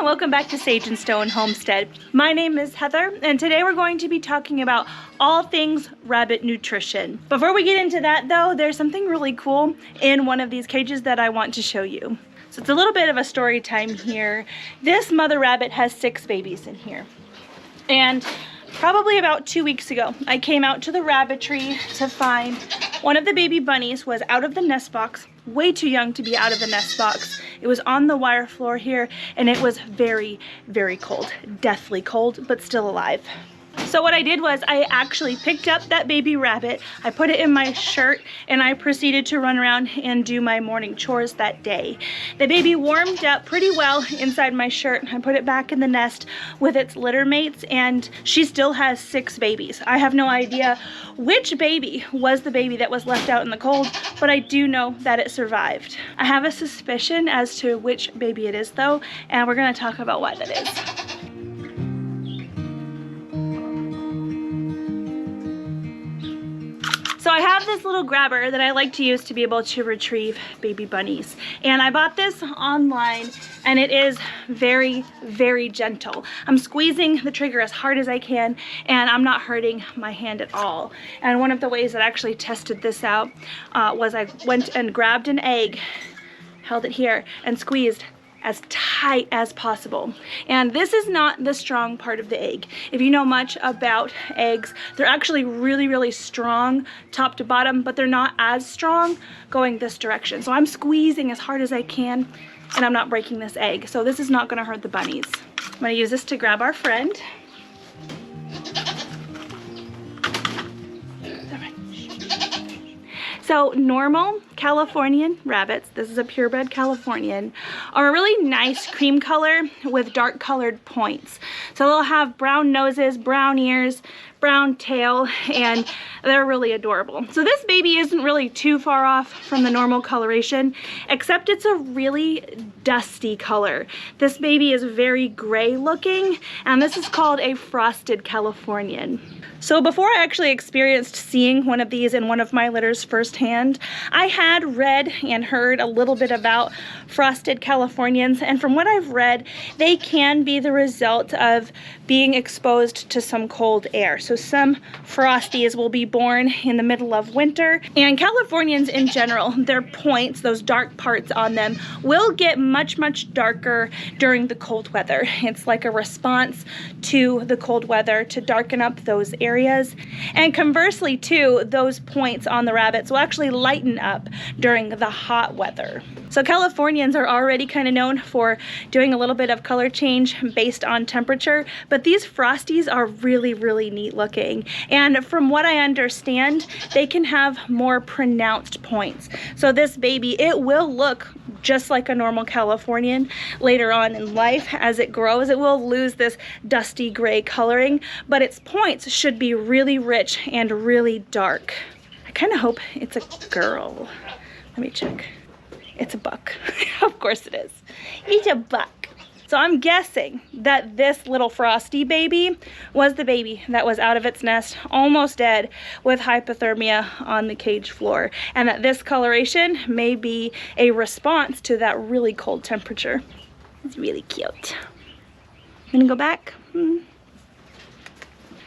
welcome back to Sage and Stone Homestead. My name is Heather, and today we're going to be talking about all things rabbit nutrition. Before we get into that though, there's something really cool in one of these cages that I want to show you. So it's a little bit of a story time here. This mother rabbit has 6 babies in here. And probably about 2 weeks ago, I came out to the Rabbitry to find one of the baby bunnies was out of the nest box, way too young to be out of the nest box. It was on the wire floor here, and it was very, very cold. Deathly cold, but still alive. So what I did was I actually picked up that baby rabbit, I put it in my shirt, and I proceeded to run around and do my morning chores that day. The baby warmed up pretty well inside my shirt. I put it back in the nest with its litter mates, and she still has 6 babies. I have no idea which baby was the baby that was left out in the cold, but I do know that it survived. I have a suspicion as to which baby it is though, and we're gonna talk about why that is. So I have this little grabber that I like to use to be able to retrieve baby bunnies. And I bought this online, and it is very, very gentle. I'm squeezing the trigger as hard as I can, and I'm not hurting my hand at all. And one of the ways that I actually tested this out was I went and grabbed an egg, held it here, and squeezed as tight as possible. And this is not the strong part of the egg. If you know much about eggs, they're actually really, really strong top to bottom, but they're not as strong going this direction. So I'm squeezing as hard as I can, and I'm not breaking this egg. So this is not gonna hurt the bunnies. I'm gonna use this to grab our friend. So normal Californian rabbits, this is a purebred Californian, are a really nice cream color with dark colored points. So they'll have brown noses, brown ears, brown tail, and they're really adorable. So this baby isn't really too far off from the normal coloration, except it's a really dusty color. This baby is very gray looking, and this is called a frosted Californian. So before I actually experienced seeing one of these in one of my litters firsthand, I had read and heard a little bit about frosted Californians, and from what I've read, they can be the result of being exposed to some cold air. So some frosties will be born in the middle of winter, and Californians in general, their points, those dark parts on them, will get much, much darker during the cold weather. It's like a response to the cold weather to darken up those areas. And conversely too, those points on the rabbits will actually lighten up during the hot weather. So Californians are already kind of known for doing a little bit of color change based on temperature, but these frosties are really, really neat looking. And from what I understand, they can have more pronounced points. So this baby, it will look just like a normal Californian later on in life. As it grows, it will lose this dusty gray coloring, but its points should be really rich and really dark. I kind of hope it's a girl. Let me check. It's a buck. Of course it is. It's a buck. So I'm guessing that this little frosty baby was the baby that was out of its nest, almost dead, with hypothermia on the cage floor, and that this coloration may be a response to that really cold temperature. It's really cute. I'm gonna go back.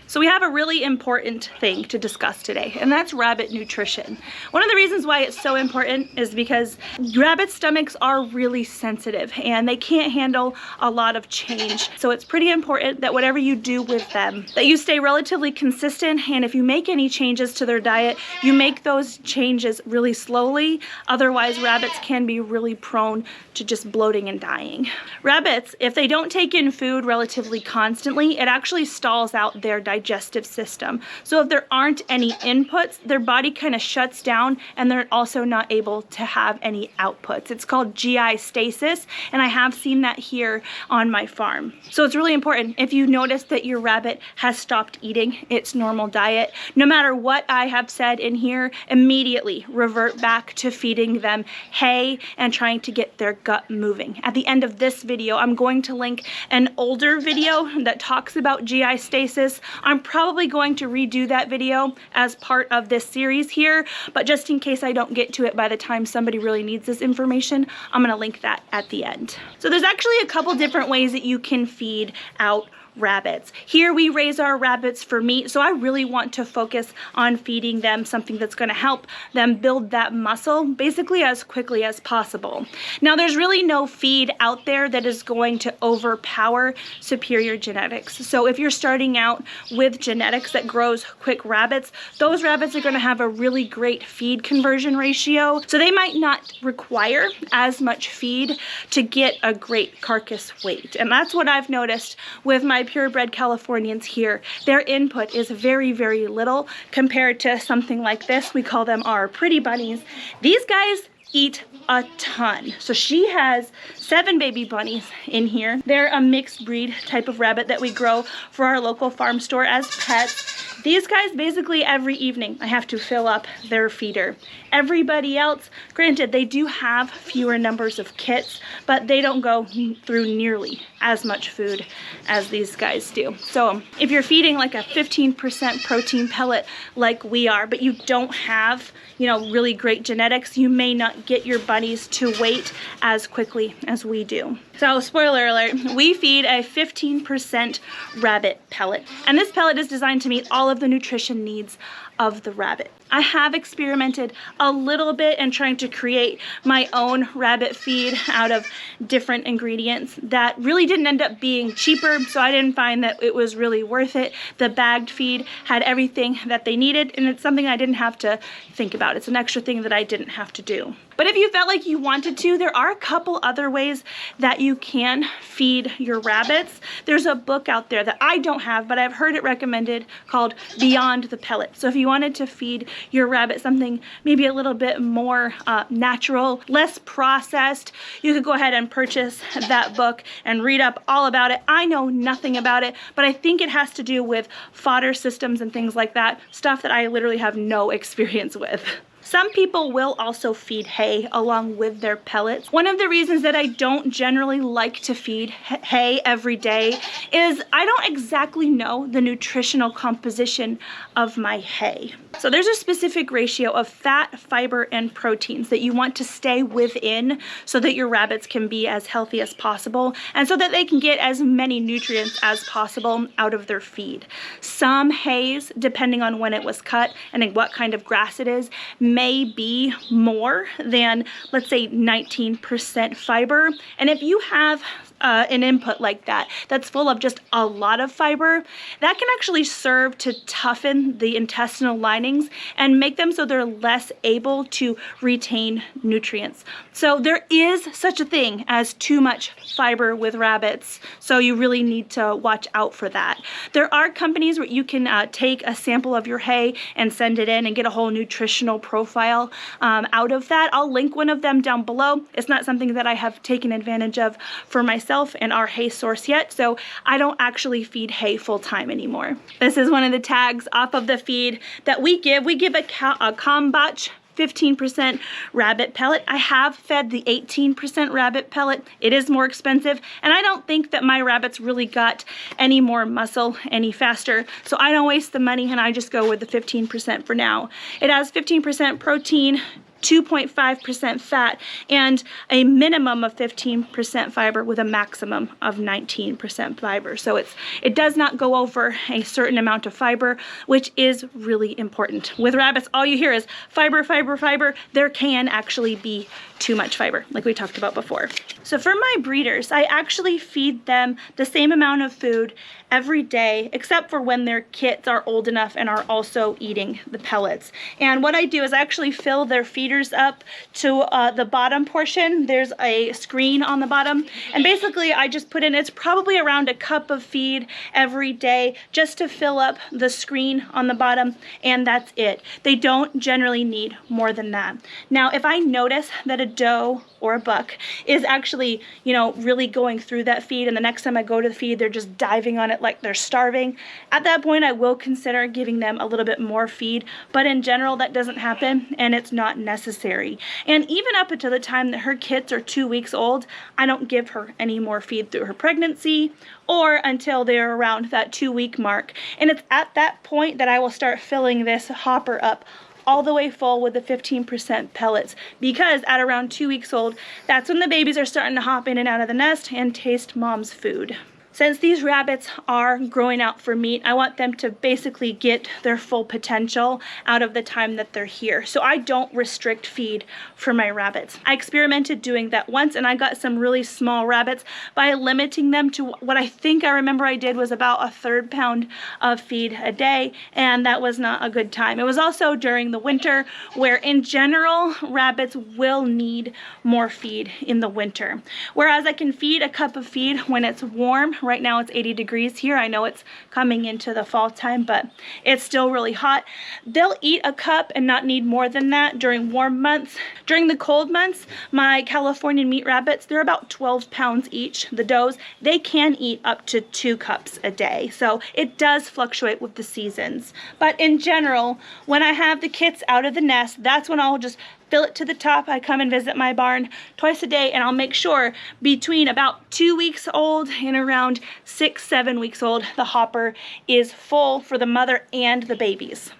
So we have a really important thing to discuss today, and that's rabbit nutrition. One of the reasons why it's so important is because rabbit stomachs are really sensitive and they can't handle a lot of change. So it's pretty important that whatever you do with them, that you stay relatively consistent, and if you make any changes to their diet, you make those changes really slowly. Otherwise, rabbits can be really prone to just bloating and dying. Rabbits, if they don't take in food relatively constantly, it actually stalls out their digestive system. So if there aren't any inputs, their body kind of shuts down, and they're also not able to have any outputs. It's called GI stasis, and I have seen that here on my farm. So it's really important, if you notice that your rabbit has stopped eating its normal diet, no matter what I have said in here, immediately revert back to feeding them hay and trying to get their gut moving. At the end of this video, I'm going to link an older video that talks about GI stasis. I'm probably going to redo that video as part of this series here, but just in case I don't get to it by the time somebody really needs this information, I'm gonna link that at the end. So there's actually a couple different ways that you can feed out rabbits. Here we raise our rabbits for meat, so I really want to focus on feeding them something that's going to help them build that muscle basically as quickly as possible. Now there's really no feed out there that is going to overpower superior genetics. So if you're starting out with genetics that grows quick rabbits, those rabbits are going to have a really great feed conversion ratio, so they might not require as much feed to get a great carcass weight. And that's what I've noticed with my purebred Californians here. Their input is very, very little compared to something like this. We call them our pretty bunnies. These guys eat a ton. So she has 7 baby bunnies in here. They're a mixed breed type of rabbit that we grow for our local farm store as pets. These guys, basically every evening, I have to fill up their feeder. Everybody else, granted, they do have fewer numbers of kits, but they don't go through nearly as much food as these guys do. So if you're feeding like a 15% protein pellet like we are, but you don't have, you know, really great genetics, you may not get your bunnies to weight as quickly as we do. So spoiler alert, we feed a 15% rabbit pellet, and this pellet is designed to meet all of the nutrition needs of the rabbit. I have experimented a little bit in trying to create my own rabbit feed out of different ingredients that really didn't end up being cheaper, so I didn't find that it was really worth it. The bagged feed had everything that they needed, and it's something I didn't have to think about. It's an extra thing that I didn't have to do. But if you felt like you wanted to, there are a couple other ways that you can feed your rabbits. There's a book out there that I don't have, but I've heard it recommended, called Beyond the Pellet. So if you wanted to feed your rabbit something maybe a little bit more natural, less processed, you could go ahead and purchase that book and read up all about it. I know nothing about it, but I think it has to do with fodder systems and things like that, stuff that I literally have no experience with. Some people will also feed hay along with their pellets. One of the reasons that I don't generally like to feed hay every day is I don't exactly know the nutritional composition of my hay. So there's a specific ratio of fat, fiber, and proteins that you want to stay within so that your rabbits can be as healthy as possible and so that they can get as many nutrients as possible out of their feed. Some hays, depending on when it was cut and what kind of grass it is, may be more than, let's say, 19% fiber. And if you have an input like that that's full of just a lot of fiber, that can actually serve to toughen the intestinal linings and make them so they're less able to retain nutrients. So there is such a thing as too much fiber with rabbits, so you really need to watch out for that. There are companies where you can take a sample of your hay and send it in and get a whole nutritional profile out of that. I'll link one of them down below. It's not something that I have taken advantage of for myself and our hay source yet, so I don't actually feed hay full-time anymore. This is one of the tags off of the feed that we give. We give a Combotch 15% rabbit pellet. I have fed the 18% rabbit pellet. It is more expensive, and I don't think that my rabbits really got any more muscle any faster, so I don't waste the money and I just go with the 15% for now. It has 15% protein, 2.5% fat, and a minimum of 15% fiber with a maximum of 19% fiber. So it does not go over a certain amount of fiber, which is really important. With rabbits, all you hear is fiber, fiber, fiber. There can actually be too much fiber, like we talked about before. So for my breeders, I actually feed them the same amount of food every day, except for when their kits are old enough and are also eating the pellets. And what I do is I actually fill their feeders up to the bottom portion. There's a screen on the bottom, and basically I just put in, it's probably around a cup of feed every day just to fill up the screen on the bottom, and that's it. They don't generally need more than that. Now, if I notice that a doe or a buck is actually, you know, really going through that feed, and the next time I go to the feed, they're just diving on it like they're starving, at that point I will consider giving them a little bit more feed, but in general that doesn't happen and it's not necessary. And even up until the time that her kits are 2 weeks old, I don't give her any more feed through her pregnancy or until they're around that 2-week mark. And it's at that point that I will start filling this hopper up all the way full with the 15% pellets, because at around 2 weeks old, that's when the babies are starting to hop in and out of the nest and taste mom's food. Since these rabbits are growing out for meat, I want them to basically get their full potential out of the time that they're here. So I don't restrict feed for my rabbits. I experimented doing that once and I got some really small rabbits by limiting them to what I think I remember I did was about 1/3 pound of feed a day, and that was not a good time. It was also during the winter where in general rabbits will need more feed in the winter. Whereas I can feed a cup of feed when it's warm. Right now it's 80 degrees here. I know it's coming into the fall time, but it's still really hot. They'll eat a cup and not need more than that during warm months. During the cold months, my Californian meat rabbits, they're about 12 pounds each. The does, they can eat up to 2 cups a day. So it does fluctuate with the seasons. But in general, when I have the kits out of the nest, that's when I'll just fill it to the top. I come and visit my barn twice a day, and I'll make sure between about 2 weeks old and around 6-7 weeks old, the hopper is full for the mother and the babies.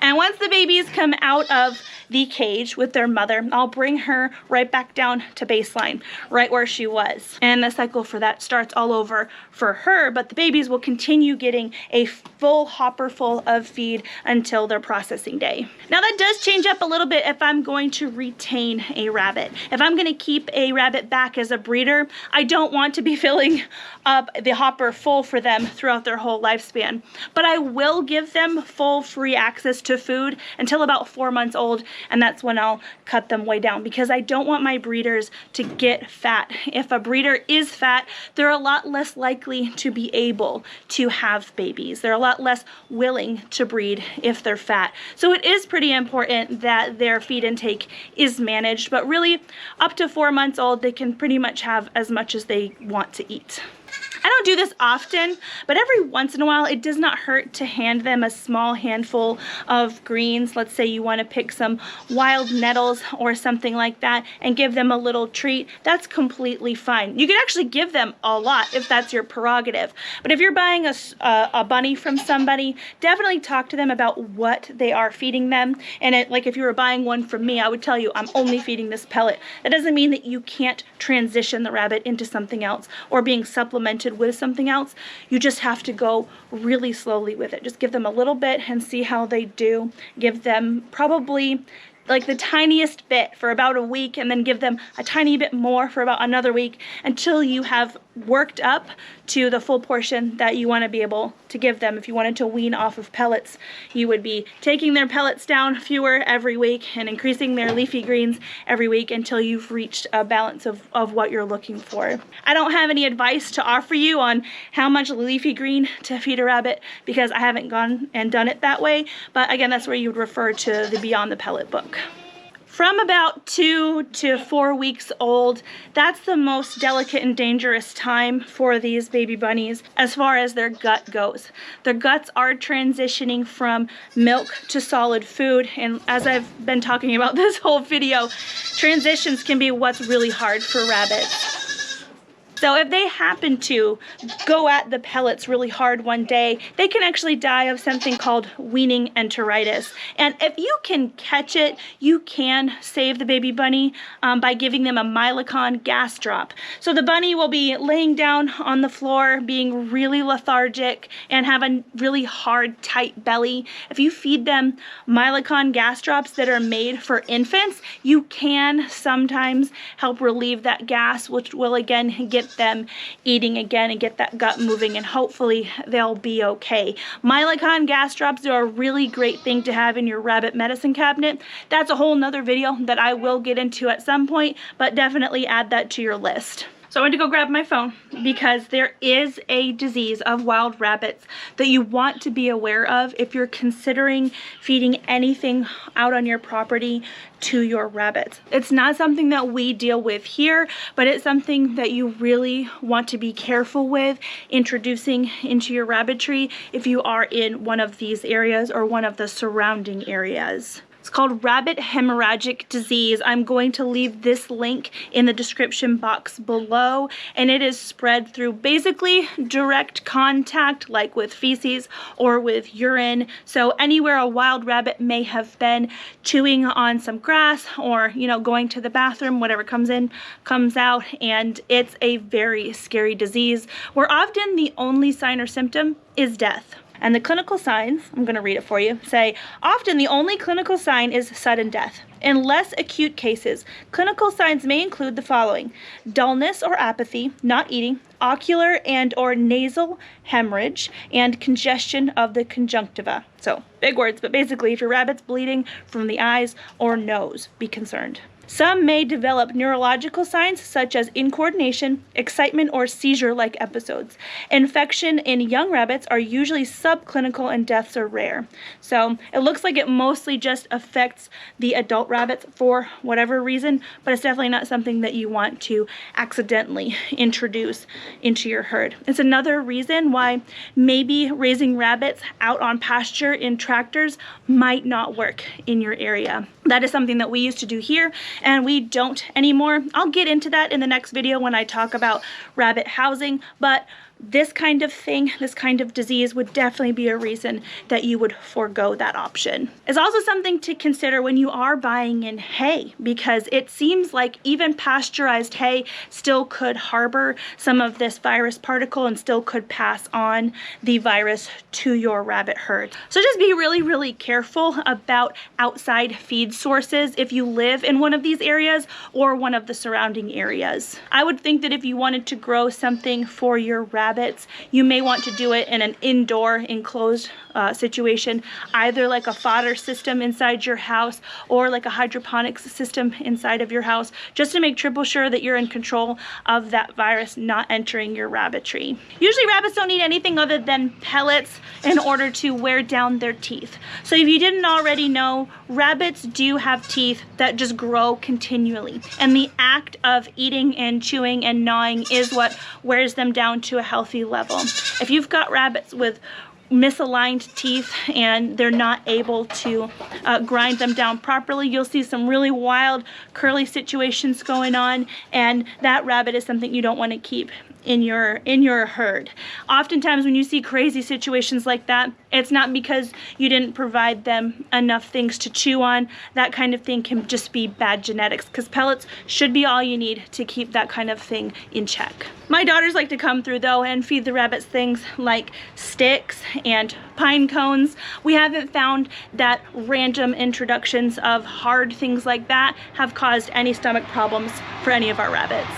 And once the babies come out of the cage with their mother, I'll bring her right back down to baseline, right where she was. And the cycle for that starts all over for her, but the babies will continue getting a full hopper full of feed until their processing day. Now that does change up a little bit if I'm going to retain a rabbit. If I'm going to keep a rabbit back as a breeder, I don't want to be filling up the hopper full for them throughout their whole lifespan. But I will give them full free access to food until about 4 months old, and that's when I'll cut them way down, because I don't want my breeders to get fat. If a breeder is fat, they're a lot less likely to be able to have babies. They're a lot less willing to breed if they're fat. So it is pretty important that their feed intake is managed, but really up to 4 months old, they can pretty much have as much as they want to eat. I don't do this often, but every once in a while it does not hurt to hand them a small handful of greens. Let's say you want to pick some wild nettles or something like that and give them a little treat. That's completely fine. You can actually give them a lot if that's your prerogative. But if you're buying a bunny from somebody, definitely talk to them about what they are feeding them. And like if you were buying one from me, I would tell you I'm only feeding this pellet. That doesn't mean that you can't transition the rabbit into something else or being supplemented with something else. You just have to go really slowly with it. Just give them a little bit and see how they do. Give them probably like the tiniest bit for about a week, and then give them a tiny bit more for about another week until you have worked up to the full portion that you want to be able to give them. If you wanted to wean off of pellets, you would be taking their pellets down fewer every week and increasing their leafy greens every week until you've reached a balance of what you're looking for. I don't have any advice to offer you on how much leafy green to feed a rabbit because I haven't gone and done it that way, but again, that's where you would refer to the Beyond the Pellet book. From about 2 to 4 weeks old, that's the most delicate and dangerous time for these baby bunnies as far as their gut goes. Their guts are transitioning from milk to solid food, and as I've been talking about this whole video, transitions can be what's really hard for rabbits. So if they happen to go at the pellets really hard one day, they can actually die of something called weaning enteritis. And if you can catch it, you can save the baby bunny by giving them a Mylicon gas drop. So the bunny will be laying down on the floor, being really lethargic, and have a really hard, tight belly. If you feed them Mylicon gas drops that are made for infants, you can sometimes help relieve that gas, which will again get them eating again and get that gut moving, and hopefully they'll be okay. Mylicon gas drops are a really great thing to have in your rabbit medicine cabinet. That's a whole nother video that I will get into at some point, but definitely add that to your list. So I went to go grab my phone because there is a disease of wild rabbits that you want to be aware of if you're considering feeding anything out on your property to your rabbits. It's not something that we deal with here, but it's something that you really want to be careful with introducing into your rabbitry if you are in one of these areas or one of the surrounding areas. It's called rabbit hemorrhagic disease. I'm going to leave this link in the description box below, and it is spread through basically direct contact, like with feces or with urine. So anywhere a wild rabbit may have been chewing on some grass or, you know, going to the bathroom, whatever comes in, comes out, and it's a very scary disease where often the only sign or symptom is death. And the clinical signs, I'm going to read it for you, say, often the only clinical sign is sudden death. In less acute cases, clinical signs may include the following: dullness or apathy, not eating, ocular and or nasal hemorrhage, and congestion of the conjunctiva. So, big words, but basically if your rabbit's bleeding from the eyes or nose, be concerned. Some may develop neurological signs such as incoordination, excitement, or seizure-like episodes. Infection in young rabbits are usually subclinical and deaths are rare. So it looks like it mostly just affects the adult rabbits for whatever reason, but it's definitely not something that you want to accidentally introduce into your herd. It's another reason why maybe raising rabbits out on pasture in tractors might not work in your area. That is something that we used to do here, and we don't anymore. I'll get into that in the next video when I talk about rabbit housing, but this kind of thing, this kind of disease would definitely be a reason that you would forego that option. It's also something to consider when you are buying in hay, because it seems like even pasteurized hay still could harbor some of this virus particle and still could pass on the virus to your rabbit herd. So just be really, really careful about outside feed sources if you live in one of these areas or one of the surrounding areas. I would think that if you wanted to grow something for your rabbits, you may want to do it in an indoor enclosed situation, either like a fodder system inside your house or like a hydroponics system inside of your house, just to make triple sure that you're in control of that virus not entering your rabbitry. Usually rabbits don't eat anything other than pellets in order to wear down their teeth. So if you didn't already know, rabbits do have teeth that just grow continually, and the act of eating and chewing and gnawing is what wears them down to a healthy level. If you've got rabbits with misaligned teeth and they're not able to grind them down properly, you'll see some really wild curly situations going on, and that rabbit is something you don't want to keep in your herd. Oftentimes when you see crazy situations like that, it's not because you didn't provide them enough things to chew on. That kind of thing can just be bad genetics, because pellets should be all you need to keep that kind of thing in check. My daughters like to come through though and feed the rabbits things like sticks and pine cones. We haven't found that random introductions of hard things like that have caused any stomach problems for any of our rabbits.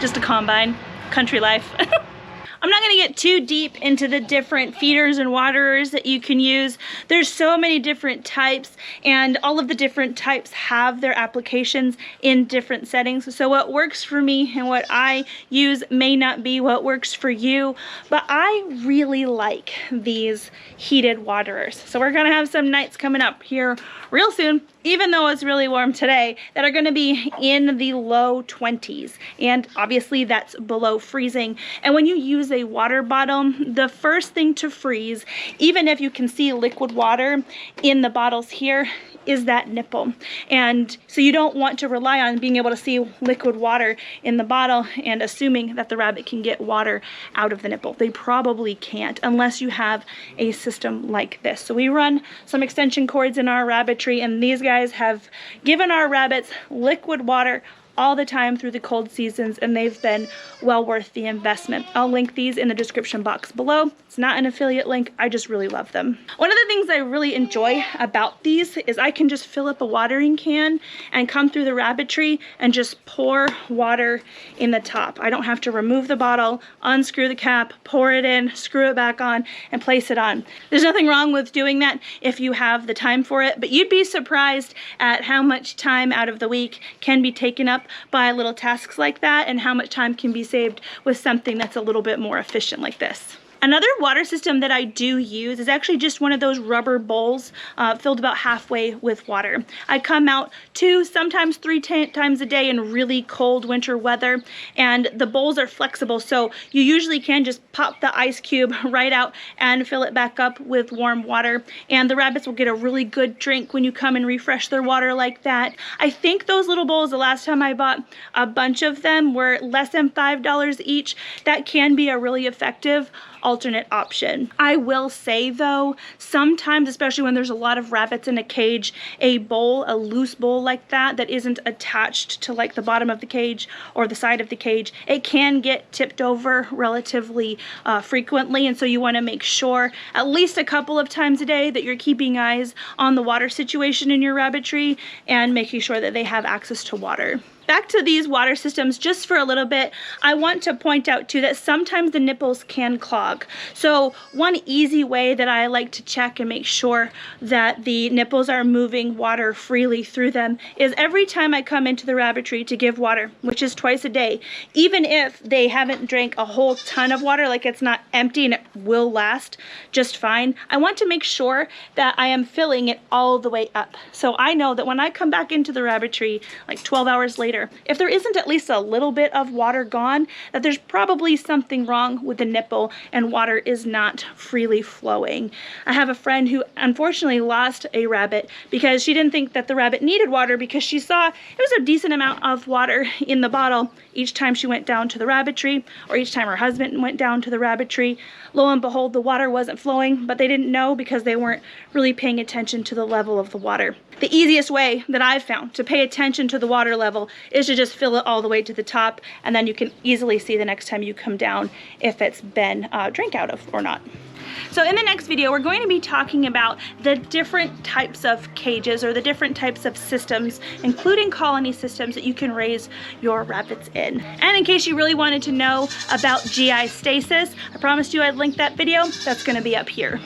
Just a combine, country life. I'm not gonna get too deep into the different feeders and waterers that you can use. There's so many different types, and all of the different types have their applications in different settings. So what works for me and what I use may not be what works for you, but I really like these heated waterers. So we're gonna have some nights coming up here real soon, even though it's really warm today, that are gonna be in the low 20s. And obviously that's below freezing. And when you use a water bottle, the first thing to freeze, even if you can see liquid water in the bottles here, is that nipple. And so you don't want to rely on being able to see liquid water in the bottle and assuming that the rabbit can get water out of the nipple. They probably can't unless you have a system like this. So we run some extension cords in our rabbitry, and these guys have given our rabbits liquid water all the time through the cold seasons, and they've been well worth the investment. I'll link these in the description box below. It's not an affiliate link, I just really love them. One of the things I really enjoy about these is I can just fill up a watering can and come through the rabbitry and just pour water in the top. I don't have to remove the bottle, unscrew the cap, pour it in, screw it back on, and place it on. There's nothing wrong with doing that if you have the time for it, but you'd be surprised at how much time out of the week can be taken up up by little tasks like that and how much time can be saved with something that's a little bit more efficient like this. Another water system that I do use is actually just one of those rubber bowls filled about halfway with water. I come out 2, sometimes 3 times a day in really cold winter weather, and the bowls are flexible, so you usually can just pop the ice cube right out and fill it back up with warm water, and the rabbits will get a really good drink when you come and refresh their water like that. I think those little bowls, the last time I bought a bunch of them, were less than $5 each. That can be a really effective alternate option. I will say though, sometimes, especially when there's a lot of rabbits in a cage, a bowl, a loose bowl like that, that isn't attached to like the bottom of the cage or the side of the cage, it can get tipped over relatively frequently, and so you want to make sure at least a couple of times a day that you're keeping eyes on the water situation in your rabbitry and making sure that they have access to water. Back to these water systems just for a little bit, I want to point out too that sometimes the nipples can clog. So one easy way that I like to check and make sure that the nipples are moving water freely through them is every time I come into the rabbitry to give water, which is twice a day, even if they haven't drank a whole ton of water, like it's not empty and it will last just fine, I want to make sure that I am filling it all the way up. So I know that when I come back into the rabbitry like 12 hours later, if there isn't at least a little bit of water gone, that there's probably something wrong with the nipple and water is not freely flowing. I have a friend who unfortunately lost a rabbit because she didn't think that the rabbit needed water because she saw it was a decent amount of water in the bottle each time she went down to the rabbitry or each time her husband went down to the rabbitry. Lo and behold, the water wasn't flowing, but they didn't know because they weren't really paying attention to the level of the water. The easiest way that I've found to pay attention to the water level is to just fill it all the way to the top, and then you can easily see the next time you come down if it's been drank out of or not. So in the next video, we're going to be talking about the different types of cages or the different types of systems, including colony systems that you can raise your rabbits in. And in case you really wanted to know about GI stasis, I promised you I'd link that video. That's going to be up here.